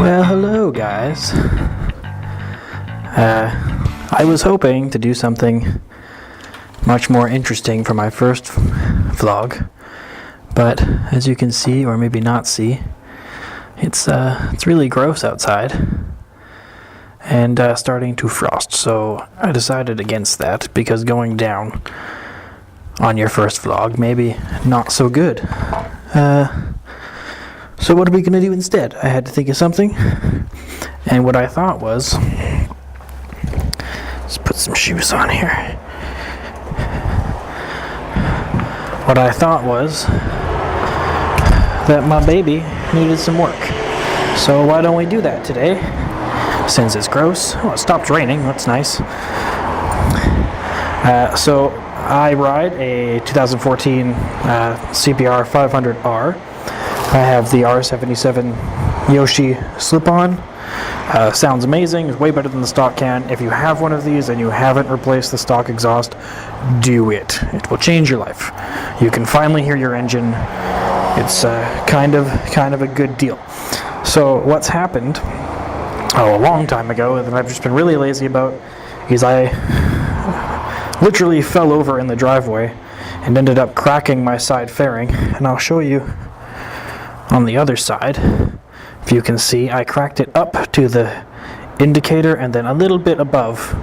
Well, hello guys. I was hoping to do something much more interesting for my first vlog, but as you can see, or maybe not see, it's really gross outside and starting to frost. So I decided against that because going down on your first vlog maybe not so good. So what are we going to do instead? I had to think of something, and what I thought was, let's put some shoes on here. What I thought was that my baby needed some work. So why don't we do that today, since it's gross. Oh, it stopped raining, that's nice. So I ride a 2014 CBR 500R. I have the R77 Yoshi slip-on. Sounds amazing. It's way better than the stock can. If you have one of these and you haven't replaced the stock exhaust, do it. It will change your life. You can finally hear your engine. It's kind of a good deal. So what's happened a long time ago that I've just been really lazy about is I literally fell over in the driveway and ended up cracking my side fairing, and I'll show you on the other side. If you can see, I cracked it up to the indicator and then a little bit above,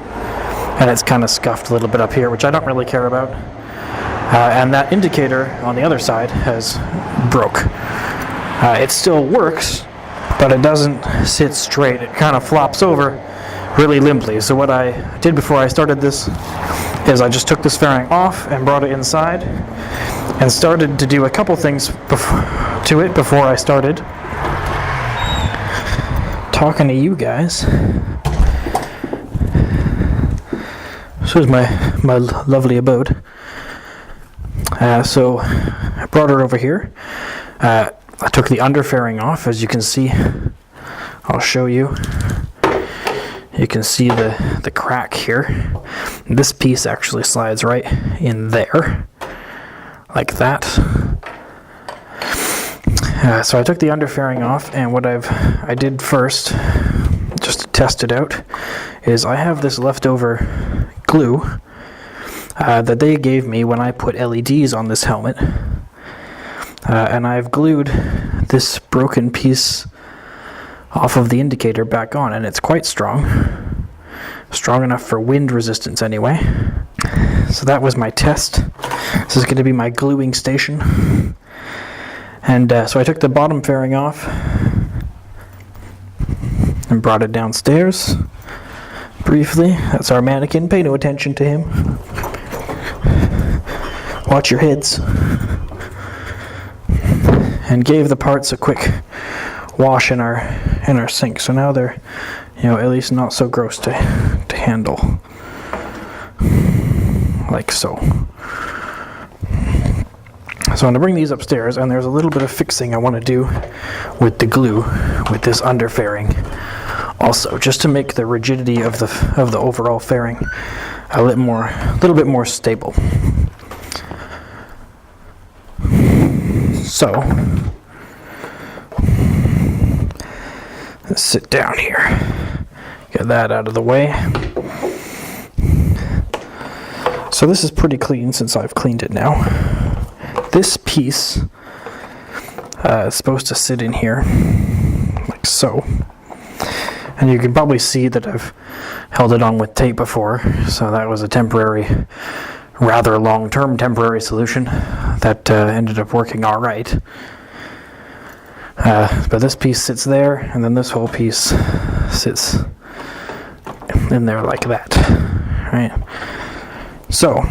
and it's kind of scuffed a little bit up here, which I don't really care about. And that indicator on the other side has broke. It still works, but it doesn't sit straight. It kind of flops over really limply. So what I did before I started this is I just took this fairing off and brought it inside and started to do a couple things to it before I started talking to you guys. This is my lovely abode. So I brought her over here. I took the under fairing off, as you can see. I'll show you. You can see the crack here. This piece actually slides right in there, like that. So I took the under fairing off, and what I did first, just to test it out, is I have this leftover glue that they gave me when I put LEDs on this helmet, and I've glued this broken piece off of the indicator back on, and it's quite strong enough for wind resistance anyway. So that was my test. This is going to be my gluing station. And so I took the bottom fairing off and brought it downstairs briefly. That's our mannequin. Pay no attention to him. Watch your heads. And gave the parts a quick wash in our sink. So now they're, at least not so gross to handle. Like so. So I'm going to bring these upstairs, and there's a little bit of fixing I want to do with the glue with this under fairing also, just to make the rigidity of the overall fairing a little bit more stable. So let's sit down here. Get that out of the way. So this is pretty clean since I've cleaned it now. This piece is supposed to sit in here, like so. And you can probably see that I've held it on with tape before, so that was a temporary, rather long-term temporary solution that ended up working all right. But this piece sits there, and then this whole piece sits in there like that, right? So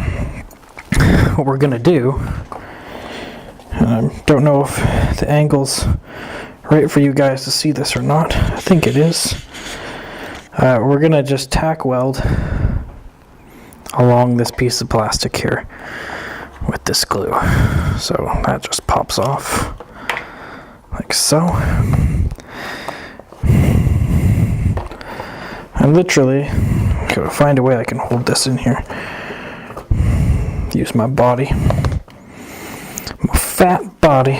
what we're going to do, and I don't know if the angle's right for you guys to see this or not. I think it is. We're going to just tack weld along this piece of plastic here with this glue. So that just pops off like so. And literally, I'm going to find a way I can hold this in here. Use my body. Fat body.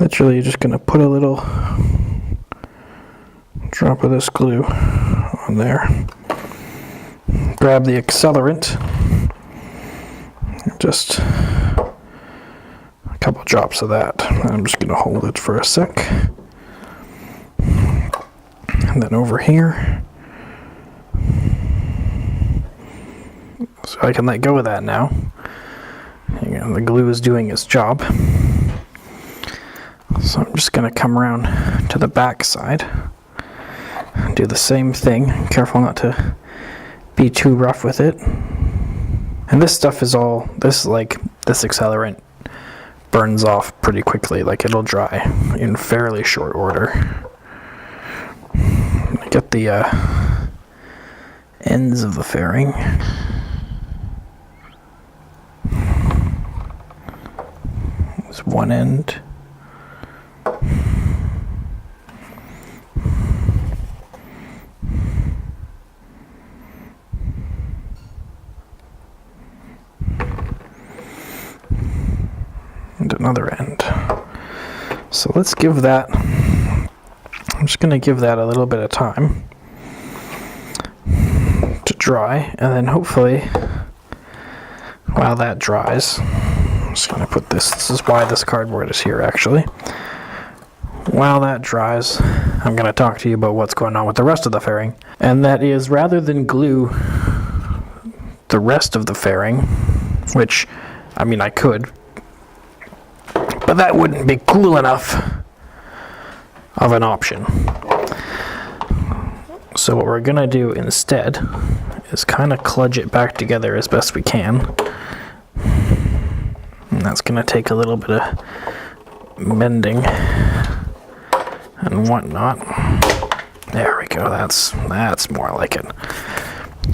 Literally, you're just going to put a little drop of this glue on there. Grab the accelerant, just a couple drops of that. I'm just going to hold it for a sec. And then over here, so I can let go of that now. Again, the glue is doing its job. So I'm just going to come around to the back side, do the same thing. Careful not to be too rough with it. And this stuff is all, this accelerant burns off pretty quickly. Like, it'll dry in fairly short order. Get the ends of the fairing. There's one end. And another end. So let's give that, I'm just going to give that a little bit of time to dry, and then hopefully while that dries, I'm just going to put this is why this cardboard is here actually. While that dries, I'm going to talk to you about what's going on with the rest of the fairing, and that is, rather than glue the rest of the fairing, which, I mean, I could, but that wouldn't be cool enough of an option. So what we're going to do instead is kind of kludge it back together as best we can. And that's going to take a little bit of mending and whatnot. There we go. That's more like it.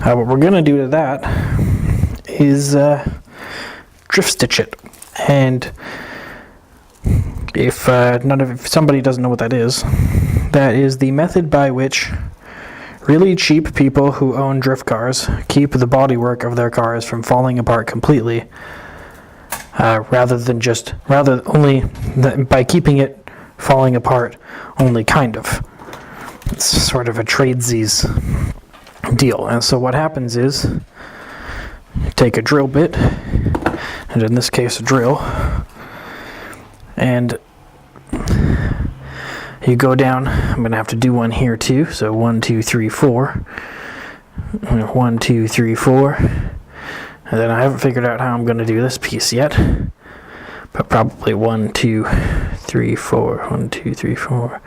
What we're going to do to that is drift stitch it. And if somebody doesn't know what that is the method by which really cheap people who own drift cars keep the bodywork of their cars from falling apart completely, rather only by keeping it falling apart only kind of. It's sort of a tradesies deal. And so what happens is, you take a drill bit, and in this case a drill, and you go down. I'm going to have to do one here too. So 1, 2, 3, 4. 1, 2, 3, 4. And then I haven't figured out how I'm going to do this piece yet. But probably 1, 2, 3, 4. 1, 2, 3, 4.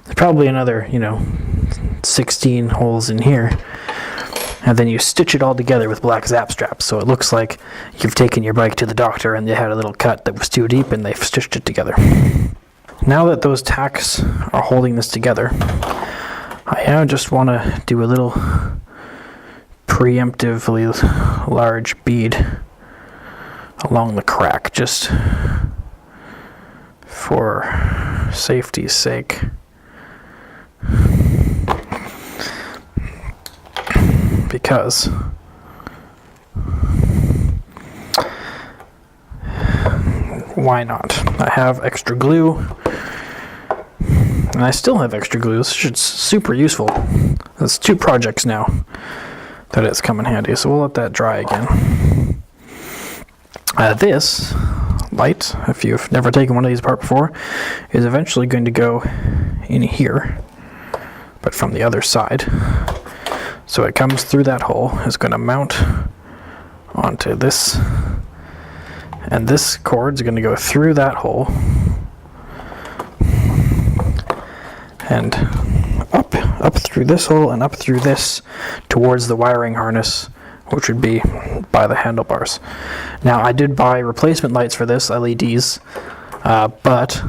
There's probably another, 16 holes in here. And then you stitch it all together with black zap straps, so it looks like you've taken your bike to the doctor and they had a little cut that was too deep and they've stitched it together. Now that those tacks are holding this together, I now just want to do a little preemptively large bead along the crack, just for safety's sake. Because why not? I have extra glue, and I still have extra glue. This is super useful. That's 2 projects now that it's come in handy, so we'll let that dry again. This light, if you've never taken one of these apart before, is eventually going to go in here, but from the other side. So it comes through that hole, it's going to mount onto this, and this cord's going to go through that hole and up through this hole and up through this towards the wiring harness, which would be by the handlebars. Now, I did buy replacement lights for this, LEDs, but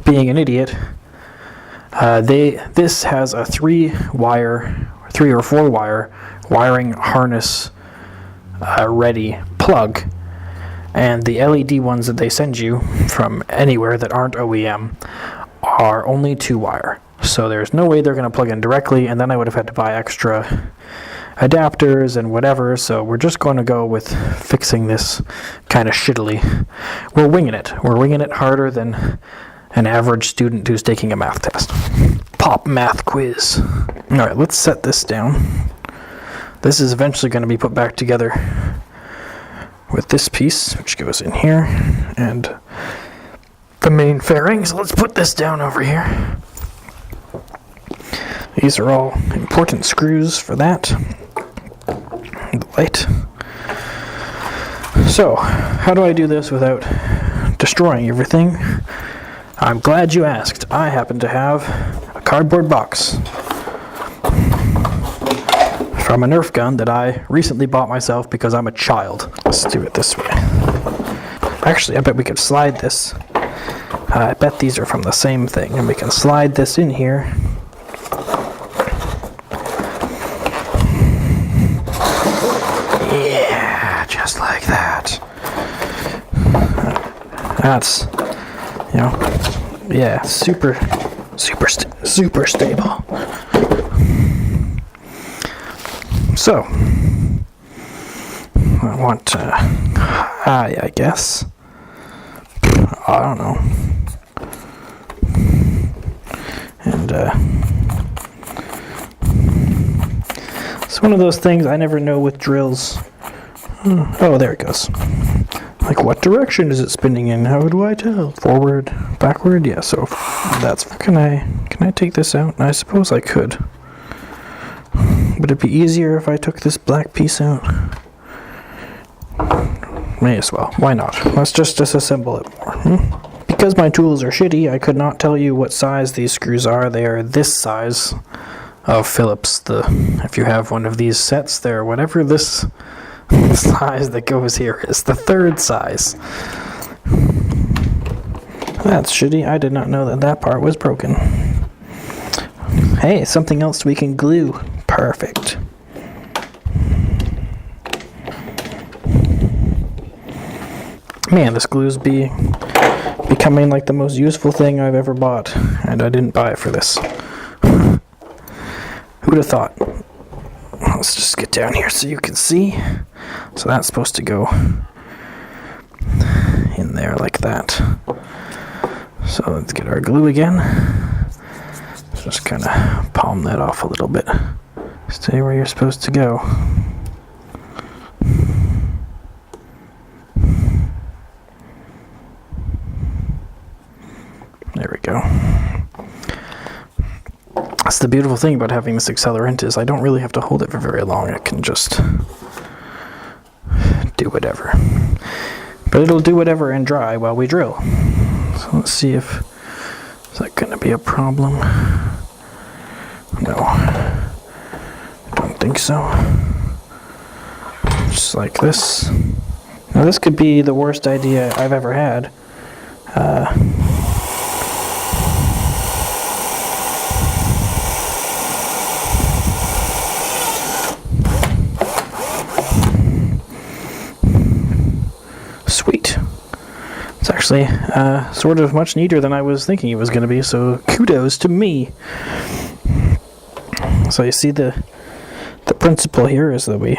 being an idiot, this has a 3 or 4 wire wiring harness ready plug, and the LED ones that they send you from anywhere that aren't OEM are only 2 wire. So there's no way they're going to plug in directly, and then I would have had to buy extra adapters and whatever, so we're just going to go with fixing this kind of shittily. We're winging it. We're winging it harder than an average student who's taking a math test. pop math quiz. Alright, let's set this down. This is eventually going to be put back together with this piece, which goes in here, and the main fairings. Let's put this down over here. These are all important screws for that. The light. So, how do I do this without destroying everything? I'm glad you asked. I happen to have a cardboard box from a Nerf gun that I recently bought myself because I'm a child. Let's do it this way. Actually, I bet we could slide this. I bet these are from the same thing, and we can slide this in here. Yeah, just like that. That's, you know, yeah, super stable. So, I want high, I guess. I don't know. And it's one of those things I never know with drills. Oh, there it goes. Like, what direction is it spinning in? How do I tell? Forward, backward? Yeah, so that's... Can I take this out? I suppose I could. Would it be easier if I took this black piece out? May as well. Why not? Let's just disassemble it more. Because my tools are shitty, I could not tell you what size these screws are. They are this size of Phillips. If you have one of these sets, they're whatever this size that goes here is. The third size. That's shitty. I did not know that that part was broken. Hey, something else we can glue. Perfect. Man, this glue's becoming like the most useful thing I've ever bought, and I didn't buy it for this. Who'd have thought? Let's just get down here so you can see. So that's supposed to go in there like that. So let's get our glue again. Just kind of palm that off a little bit. Stay where you're supposed to go. There we go. That's the beautiful thing about having this accelerant is I don't really have to hold it for very long. I can just do whatever. But it'll do whatever and dry while we drill. So let's see if is that going to be a problem. No, I don't think so. Just like this. Now this could be the worst idea I've ever had. Sweet. It's actually sort of much neater than I was thinking it was going to be, so kudos to me. So you see the principle here is that we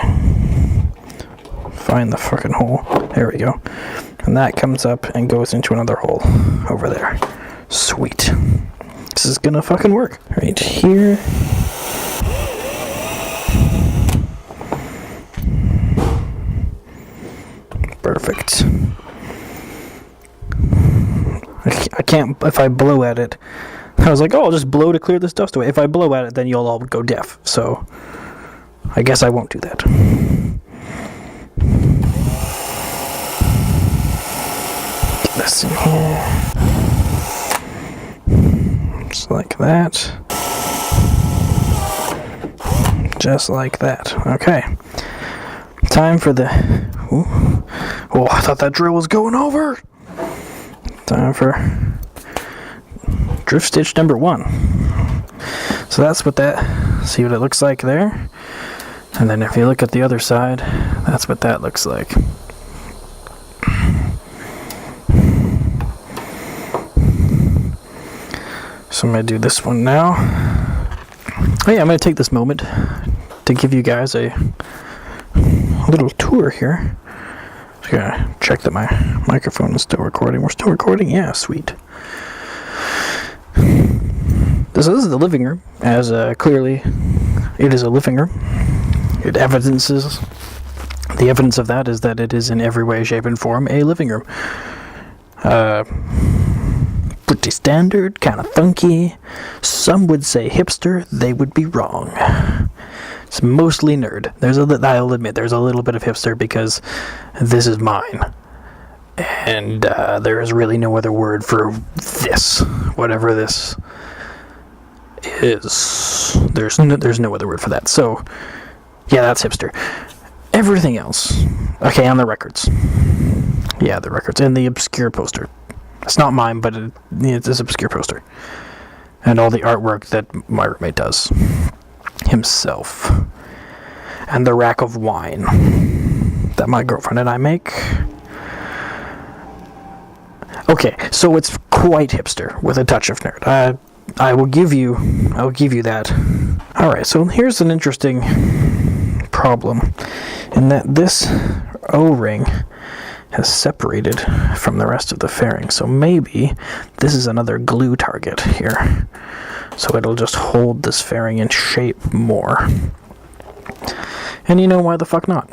find the fucking hole. There we go. And that comes up and goes into another hole over there. Sweet. This is gonna fucking work. Right here. Perfect. I can't, if I blow at it, I was like, oh, I'll just blow to clear this dust away. If I blow at it, then you'll all go deaf. So, I guess I won't do that. Get this in here. Just like that. Just like that. Okay. Time for the... Ooh. Oh, I thought that drill was going over. Time for drift stitch number 1. So that's what see what it looks like there. And then if you look at the other side, that's what that looks like. So I'm going to do this one now. Oh yeah, I'm going to take this moment to give you guys a little tour here. Just going to check that my microphone is still recording. We're still recording? Yeah, sweet. this is the living room, as clearly it is a living room. It evidences, the evidence of that is that it is in every way, shape, and form a living room. Pretty standard, kind of funky. Some would say hipster, they would be wrong. It's mostly nerd. I'll admit, there's a little bit of hipster because this is mine. And there is really no other word for this, whatever this is. There's no other word for that. So, yeah, that's hipster. Everything else, okay, on the records. Yeah, the records and the obscure poster. It's not mine, but it's an obscure poster, and all the artwork that my roommate does himself, and the rack of wine that my girlfriend and I make. Okay, so it's quite hipster with a touch of nerd. I will give you that. All right, so here's an interesting problem, in that this O-ring has separated from the rest of the fairing. So maybe this is another glue target here. So it'll just hold this fairing in shape more. And you know, why the fuck not?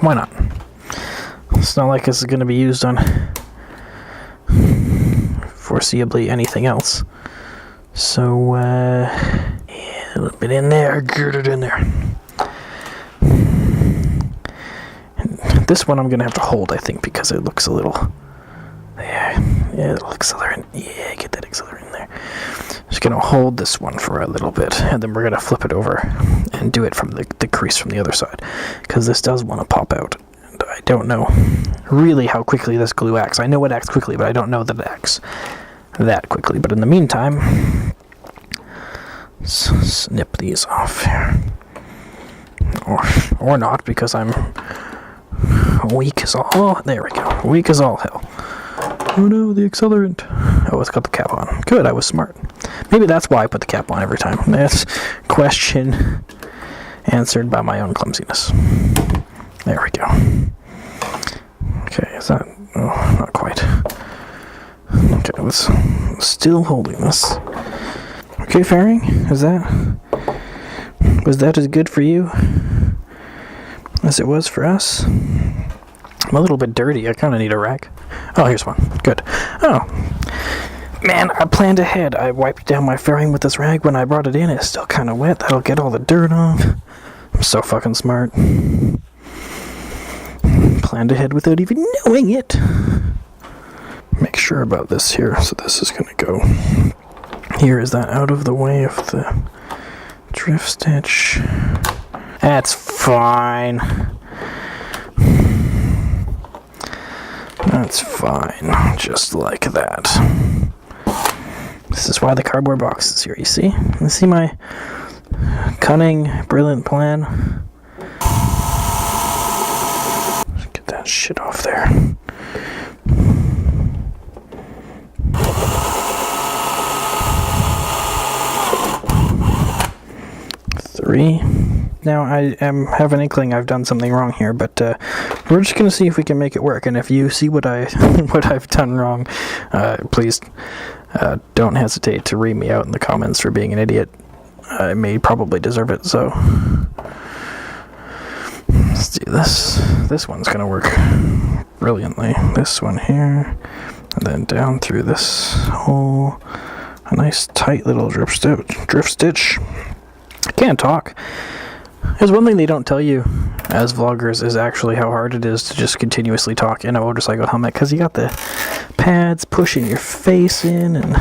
Why not? It's not like this is going to be used on foreseeably anything else. So, yeah, a little bit in there, get it in there. And this one I'm going to have to hold, I think, because it looks a little, yeah, it'll accelerate, yeah, get that accelerant in there. Just going to hold this one for a little bit, and then we're going to flip it over and do it from the crease from the other side, because this does want to pop out. And I don't know really how quickly this glue acts. I know it acts quickly, but I don't know that it acts that quickly. But in the meantime, let's snip these off here. Or not, because I'm weak as all. Oh, there we go. Weak as all hell. Oh no, the accelerant. Oh, it's got the cap on. Good, I was smart. Maybe that's why I put the cap on every time. That's question answered by my own clumsiness. There we go. Okay, is that... Oh, not quite. Okay, let's... Still holding this. Okay, fairing, is that... Was that as good for you as it was for us? I'm a little bit dirty. I kind of need a rag. Oh, here's one. Good. Oh. Man, I planned ahead. I wiped down my fairing with this rag when I brought it in. It's still kind of wet. That'll get all the dirt off. I'm so fucking smart. Planned ahead without even knowing it. Make sure about this here. So this is going to go here. Is that out of the way of the drift stitch? That's fine. That's fine. Just like that. This is why the cardboard box is here, you see? You see my cunning, brilliant plan? Just get that shit off there. Three. Now, I have an inkling I've done something wrong here, but we're just going to see if we can make it work. And if you see what I've done wrong, please don't hesitate to read me out in the comments for being an idiot. I may probably deserve it, so let's do this. This one's going to work brilliantly. This one here, and then down through this hole. A nice tight little drift stitch. I can't talk. There's one thing they don't tell you as vloggers is actually how hard it is to just continuously talk in a motorcycle helmet, because you got the pads pushing your face in, and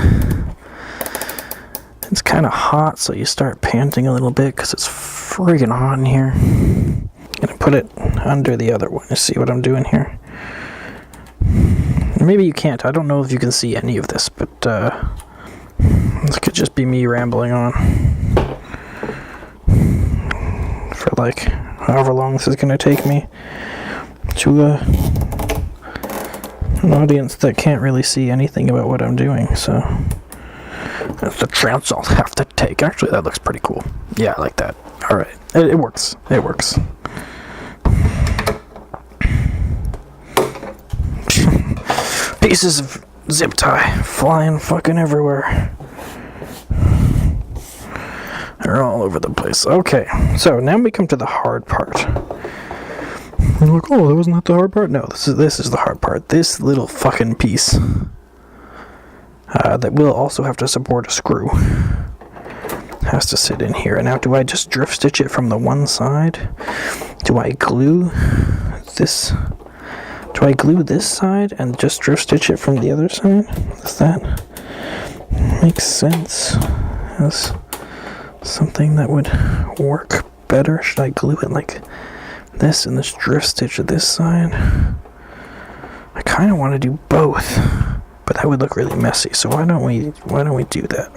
it's kind of hot, so you start panting a little bit because it's friggin' hot in here. I'm gonna put it under the other one to see what I'm doing here. Maybe you can't. I don't know if you can see any of this, but this could just be me rambling on for like however long this is going to take me to an audience that can't really see anything about what I'm doing. So that's the chance I'll have to take. Actually, that looks pretty cool. Yeah, I like that. Alright, it works. It works. Pieces of zip tie flying fucking everywhere. They're all over the place. Okay, so now we come to the hard part. You're like, oh, that wasn't that the hard part? No, this is the hard part. This little fucking piece that will also have to support a screw has to sit in here. And now, do I just drift stitch it from the one side? Do I glue this? Do I glue this side and just drift stitch it from the other side? Does that make sense? As something that would work better? Should I glue it like this and this drift stitch at this side? I kind of want to do both, but that would look really messy. So why don't we do that?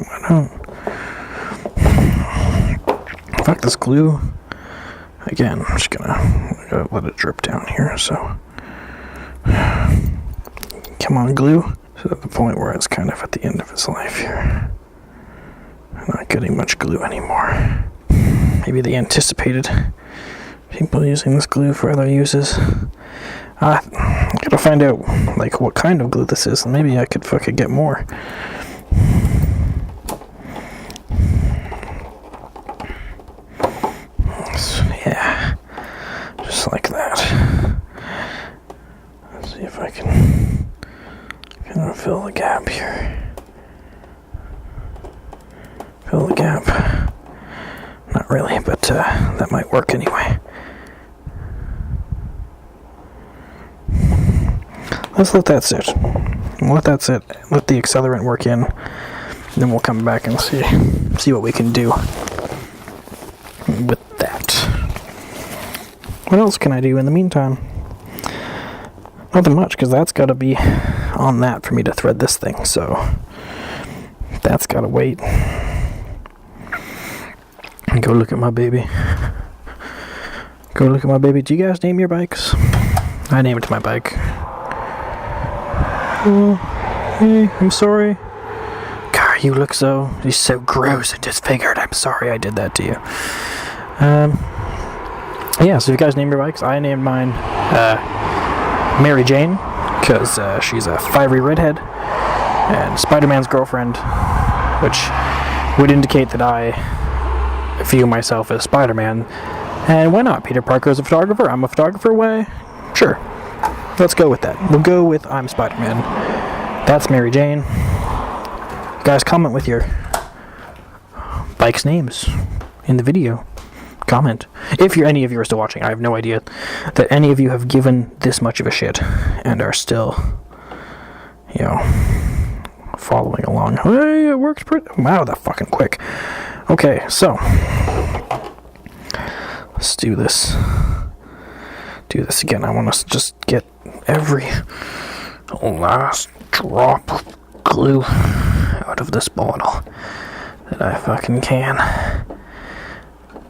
Fuck this glue. Again, I'm just gonna let it drip down here. So come on, glue. So at the point where it's kind of at the end of its life here. I'm not getting much glue anymore. Maybe they anticipated people using this glue for other uses. I gotta find out like what kind of glue this is, and maybe I could fucking get more. So, yeah, just like that. Let's see if I can fill the gap here. Fill the gap. Not really, but that might work anyway. Let's let that sit. Let that sit. Let the accelerant work in. Then we'll come back and see what we can do with that. What else can I do in the meantime? Nothing much, because that's got to be on that for me to thread this thing. So that's got to wait. Go look at my baby. Go look at my baby. Do you guys name your bikes? I named my bike. Oh, hey, I'm sorry. God, you look so gross and disfigured. I'm sorry I did that to you. Yeah, so if you guys name your bikes, I named mine Mary Jane, because she's a fiery redhead, and Spider-Man's girlfriend, which would indicate that I view myself as Spider-Man. And why not? Peter Parker is a photographer. I'm a photographer. Why? Sure. Let's go with that. We'll go with I'm Spider-Man. That's Mary Jane. You guys, comment with your bikes' names in the video. Comment. If any of you are still watching, I have no idea that any of you have given this much of a shit and are still, following along. Hey, it works pretty... Wow, that fucking quick. Okay, so let's do this. Do this again. I want to just get every last drop of glue out of this bottle that I fucking can,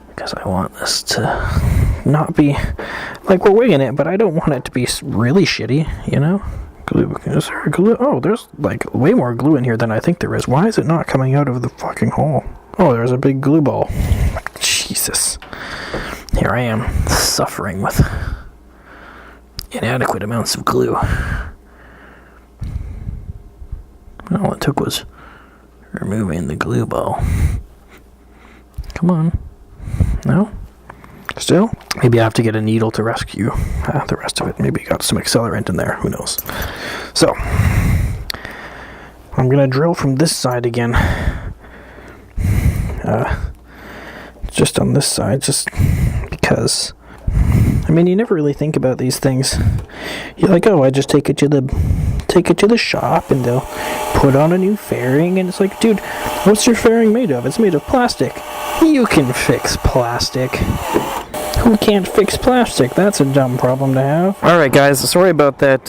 because I want this to not be like we're winging it, but I don't want it to be really shitty, Glue. Is there glue? Oh, there's like way more glue in here than I think there is. Why is it not coming out of the fucking hole? Oh, there's a big glue ball. Jesus. Here I am, suffering with inadequate amounts of glue. All it took was removing the glue ball. Come on. No? Still? Maybe I have to get a needle to rescue the rest of it. Maybe got some accelerant in there. Who knows? So, I'm going to drill from this side again. Just on this side, just because... you never really think about these things. You're like, oh, I just take it to the shop and they'll put on a new fairing, and it's like, dude, what's your fairing made of? It's made of plastic. You can fix plastic. Who can't fix plastic? That's a dumb problem to have. Alright guys, sorry about that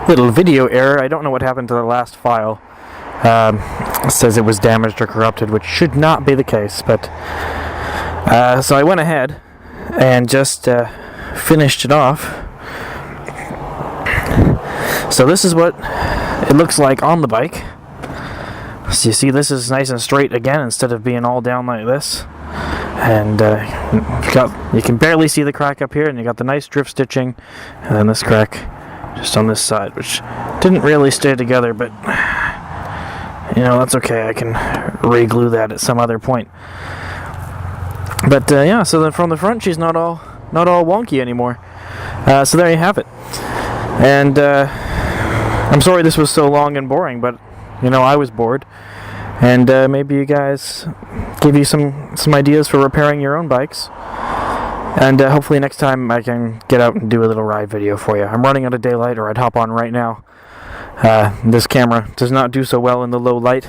little video error. I don't know what happened to the last file. It says it was damaged or corrupted, which should not be the case, but so I went ahead and just finished it off. So this is what it looks like on the bike. So you see, this is nice and straight again instead of being all down like this. And you can barely see the crack up here, and you got the nice drift stitching, and then this crack just on this side, which didn't really stay together, but that's okay. I can re-glue that at some other point. But yeah, so then from the front, she's not all wonky anymore. So there you have it. And I'm sorry this was so long and boring, but you know, I was bored. And maybe you guys give you some ideas for repairing your own bikes. And hopefully next time I can get out and do a little ride video for you. I'm running out of daylight, or I'd hop on right now. This camera does not do so well in the low light.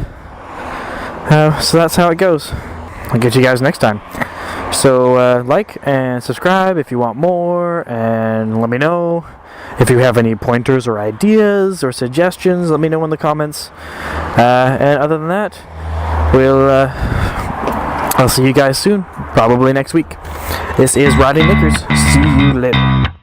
So that's how it goes. I'll get you guys next time. So like and subscribe if you want more, and let me know if you have any pointers or ideas or suggestions. Let me know in the comments. And other than that, I'll see you guys soon, probably next week. This is Riding Knickers. See you later.